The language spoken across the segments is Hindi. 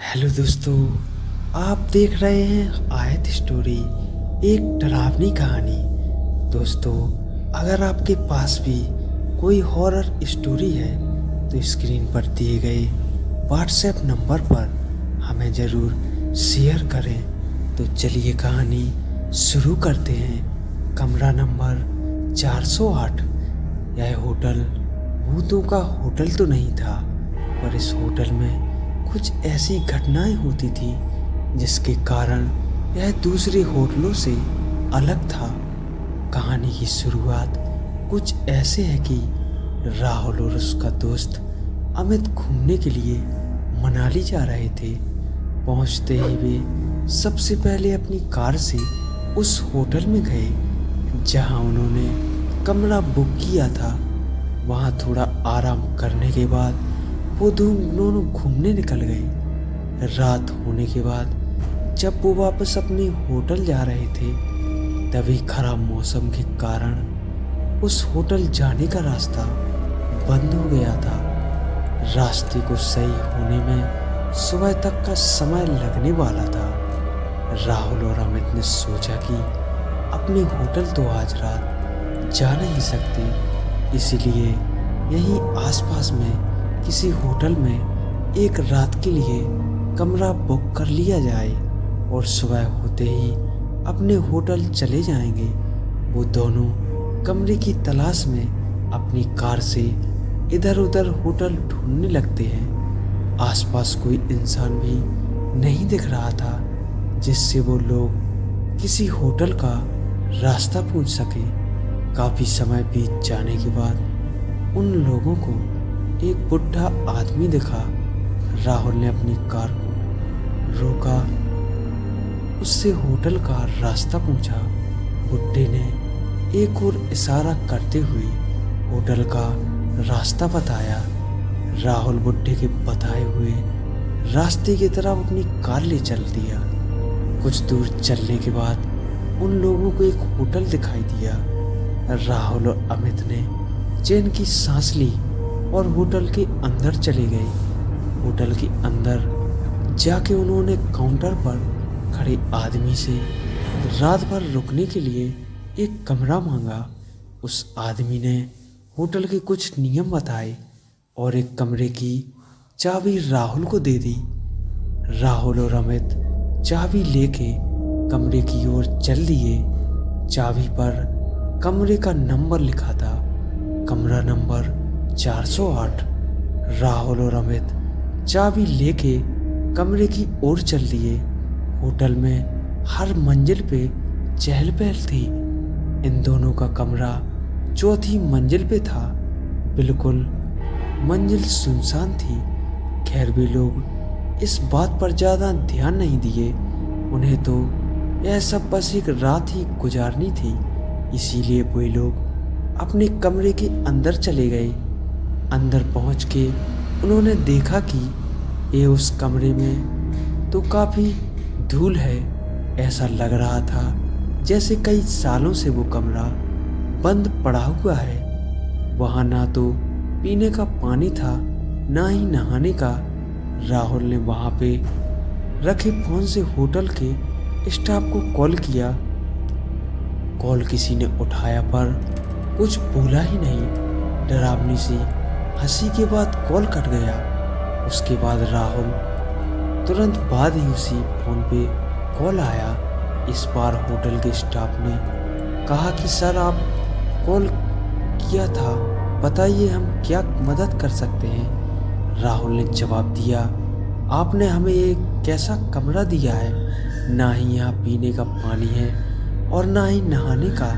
हेलो दोस्तों, आप देख रहे हैं आयत स्टोरी, एक डरावनी कहानी। दोस्तों, अगर आपके पास भी कोई हॉरर स्टोरी है तो स्क्रीन पर दिए गए व्हाट्सएप नंबर पर हमें ज़रूर शेयर करें। तो चलिए कहानी शुरू करते हैं। कमरा नंबर 408। यह होटल भूतों का होटल तो नहीं था, पर इस होटल में कुछ ऐसी घटनाएं होती थी जिसके कारण यह दूसरे होटलों से अलग था। कहानी की शुरुआत कुछ ऐसे है कि राहुल और उसका दोस्त अमित घूमने के लिए मनाली जा रहे थे। पहुंचते ही वे सबसे पहले अपनी कार से उस होटल में गए जहां उन्होंने कमरा बुक किया था। वहां थोड़ा आराम करने के बाद वो दोनों घूमने निकल गए। रात होने के बाद जब वो वापस अपने होटल जा रहे थे, तभी खराब मौसम के कारण उस होटल जाने का रास्ता बंद हो गया था। रास्ते को सही होने में सुबह तक का समय लगने वाला था। राहुल और अमित ने सोचा कि अपने होटल तो आज रात जा नहीं सकते, इसलिए यहीं आसपास में किसी होटल में एक रात के लिए कमरा बुक कर लिया जाए और सुबह होते ही अपने होटल चले जाएंगे। वो दोनों कमरे की तलाश में अपनी कार से इधर उधर होटल ढूंढने लगते हैं। आसपास कोई इंसान भी नहीं दिख रहा था जिससे वो लोग किसी होटल का रास्ता पूछ सके। काफ़ी समय बीत जाने के बाद उन लोगों को एक बुढ़ा आदमी दिखा। राहुल ने अपनी कार को रोका, उससे होटल का रास्ता पूछा। बुढ़े ने एक और इशारा करते हुए होटल का रास्ता बताया। राहुल बुढ़े के बताए हुए रास्ते की तरफ अपनी कार ले चल दिया। कुछ दूर चलने के बाद उन लोगों को एक होटल दिखाई दिया। राहुल और अमित ने चैन की सांस ली और होटल के अंदर चले गए। होटल के अंदर जाके उन्होंने काउंटर पर खड़े आदमी से रात भर रुकने के लिए एक कमरा मांगा। उस आदमी ने होटल के कुछ नियम बताए और एक कमरे की चाबी राहुल को दे दी। राहुल और अमित चाबी लेके कमरे की ओर चल दिए। चाबी पर कमरे का नंबर लिखा था, कमरा नंबर 408। राहुल और अमित चाबी लेके कमरे की ओर चल दिए। होटल में हर मंजिल पे चहल पहल थी। इन दोनों का कमरा चौथी मंजिल पे था। बिल्कुल मंजिल सुनसान थी। खैर वे लोग इस बात पर ज़्यादा ध्यान नहीं दिए। उन्हें तो यह सब बस एक रात ही गुजारनी थी, इसीलिए वे लोग अपने कमरे के अंदर चले गए। अंदर पहुंच के उन्होंने देखा कि ये उस कमरे में तो काफ़ी धूल है। ऐसा लग रहा था जैसे कई सालों से वो कमरा बंद पड़ा हुआ है। वहाँ ना तो पीने का पानी था, ना ही नहाने का। राहुल ने वहाँ पे रखे फ़ोन से होटल के स्टाफ को कॉल किया। कॉल किसी ने उठाया पर कुछ बोला ही नहीं। डरावनी सी हंसी के बाद कॉल कट गया। उसके बाद राहुल तुरंत बाद ही उसी फ़ोन पे कॉल आया। इस बार होटल के स्टाफ ने कहा कि सर आप कॉल किया था, बताइए हम क्या मदद कर सकते हैं। राहुल ने जवाब दिया, आपने हमें एक कैसा कमरा दिया है, ना ही यहाँ पीने का पानी है और ना ही नहाने का।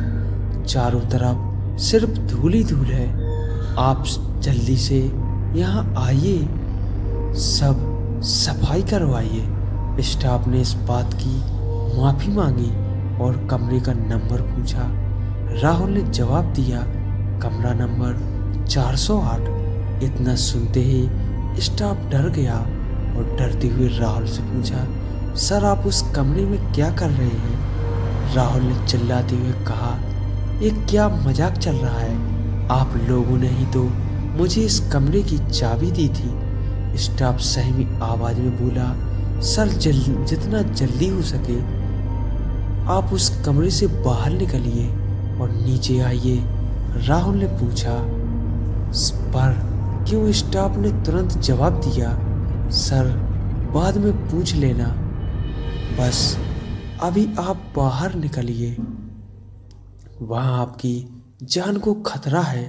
चारों तरफ सिर्फ धूल ही धूल है। आप जल्दी से यहाँ आइए, सब सफाई करवाइए। स्टाफ ने इस बात की माफ़ी मांगी और कमरे का नंबर पूछा। राहुल ने जवाब दिया, कमरा नंबर 408। इतना सुनते ही स्टाफ डर गया और डरते हुए राहुल से पूछा, सर आप उस कमरे में क्या कर रहे हैं। राहुल ने चिल्लाते हुए कहा, ये क्या मजाक चल रहा है, आप लोगों ने ही तो मुझे इस कमरे की चाबी दी थी। स्टाफ सहमी आवाज में बोला, सर जितना जल्दी हो सके आप उस कमरे से बाहर निकलिए और नीचे आइए, राहुल ने पूछा। पर क्यों स्टाफ ने तुरंत जवाब दिया, सर बाद में पूछ लेना, बस अभी आप बाहर निकलिए, वहाँ आपकी जान को खतरा है।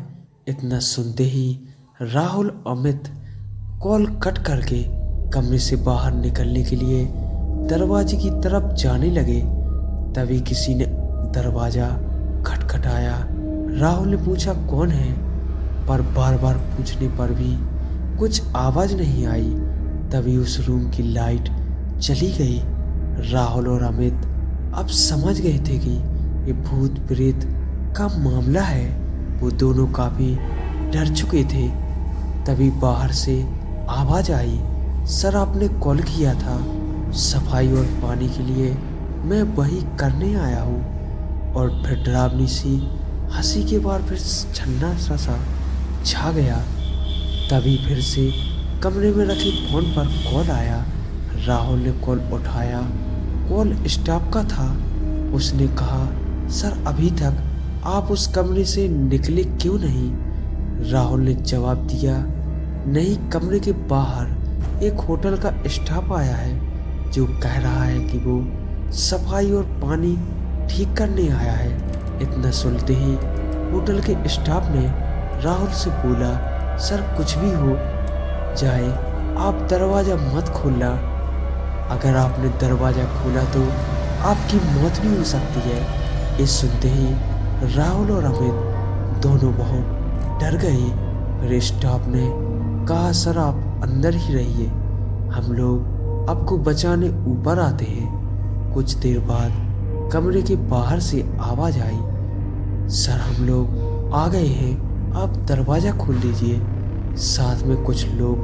इतना सुनते ही राहुल अमित कॉल कट करके कमरे से बाहर निकलने के लिए दरवाजे की तरफ जाने लगे। तभी किसी ने दरवाजा खटखटाया। राहुल ने पूछा कौन है, पर बार बार पूछने पर भी कुछ आवाज नहीं आई। तभी उस रूम की लाइट चली गई। राहुल और अमित अब समझ गए थे कि ये भूत प्रेत का मामला है। वो दोनों काफी डर चुके थे। तभी बाहर से आवाज आई, सर आपने कॉल किया था सफाई और पानी के लिए, मैं वही करने आया हूँ। और फिर डरावनी सी हंसी के बाद फिर छन्ना सा छा गया। तभी फिर से कमरे में रखे फोन पर कॉल आया। राहुल ने कॉल उठाया। कॉल स्टाफ का था। उसने कहा, सर अभी तक आप उस कमरे से निकले क्यों नहीं? राहुल ने जवाब दिया, नहीं, कमरे के बाहर एक होटल का स्टाफ आया है जो कह रहा है कि वो सफाई और पानी ठीक करने आया है। इतना सुनते ही होटल के स्टाफ ने राहुल से बोला, सर कुछ भी हो जाए आप दरवाज़ा मत खोलना, अगर आपने दरवाज़ा खोला तो आपकी मौत भी हो सकती है। ये सुनते ही राहुल और अमित दोनों बहुत डर गए। फिर स्टाफ ने कहा, सर आप अंदर ही रहिए, हम लोग आपको बचाने ऊपर आते हैं। कुछ देर बाद कमरे के बाहर से आवाज आई, सर हम लोग आ गए हैं, आप दरवाज़ा खोल दीजिए। साथ में कुछ लोग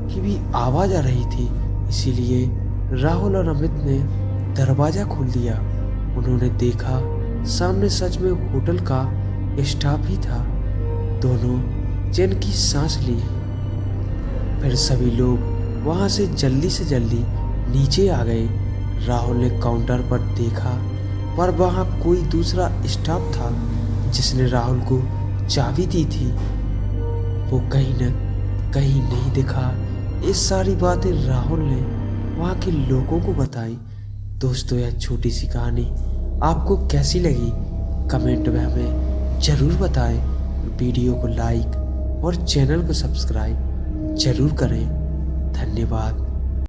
की भी आवाज़ आ रही थी, इसीलिए राहुल और अमित ने दरवाज़ा खोल दिया। उन्होंने देखा सामने सच में होटल का स्टाफ ही था। दोनों चैन की सांस ली। फिर सभी लोग वहाँ से जल्दी नीचे आ गए। राहुल ने काउंटर पर देखा, पर वहाँ कोई दूसरा स्टाफ था जिसने राहुल को चाबी दी थी। वो कहीं न कहीं नहीं दिखा। ये सारी बातें राहुल ने वहाँ के लोगों को बताई। दोस्तों, यह छोटी सी कहानी आपको कैसी लगी कमेंट में हमें ज़रूर बताएं। वीडियो को लाइक और चैनल को सब्सक्राइब ज़रूर करें। धन्यवाद।